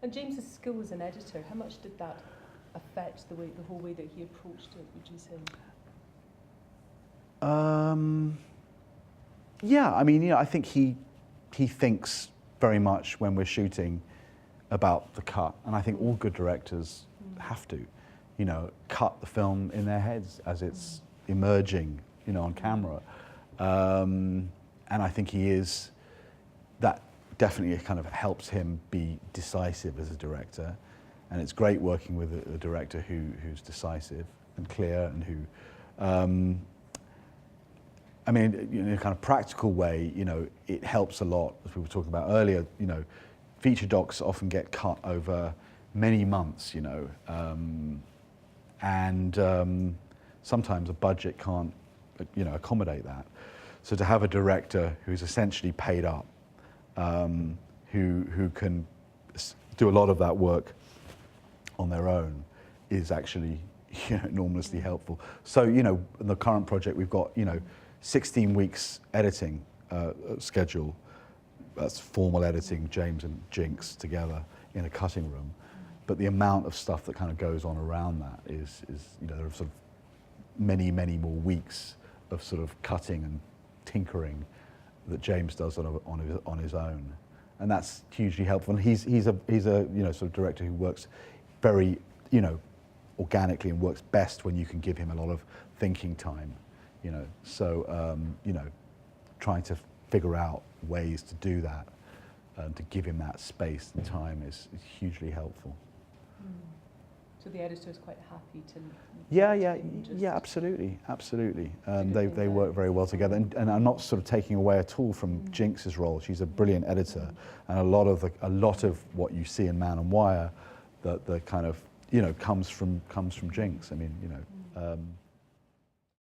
And James's skill as an editor, how much did that affect the whole way that he approached it, would you say? Yeah, I mean, I think he thinks very much when we're shooting about the cut, and I think all good directors have to, cut the film in their heads as it's emerging, on camera. And I think that definitely kind of helps him be decisive as a director. And it's great working with a director who's decisive and clear and who, I mean, in a kind of practical way, it helps a lot, as we were talking about earlier, feature docs often get cut over many months, and sometimes a budget can't, accommodate that. So to have a director who's essentially paid up, who can do a lot of that work on their own is actually enormously helpful. So, in the current project, we've got, 16 weeks editing schedule. That's formal editing, James and Jinx together in a cutting room. But the amount of stuff that kind of goes on around that is there are sort of many, many more weeks of sort of cutting and tinkering that James does on his own, and that's hugely helpful. And he's a sort of director who works very organically and works best when you can give him a lot of thinking time. So trying to figure out ways to do that and to give him that space and time is hugely helpful. So the editor is quite happy to. Yeah, absolutely. They work very well together, and I'm not sort of taking away at all from Jinx's role. She's a brilliant editor, and a lot of what you see in Man and Wire, the kind of comes from Jinx. I mean,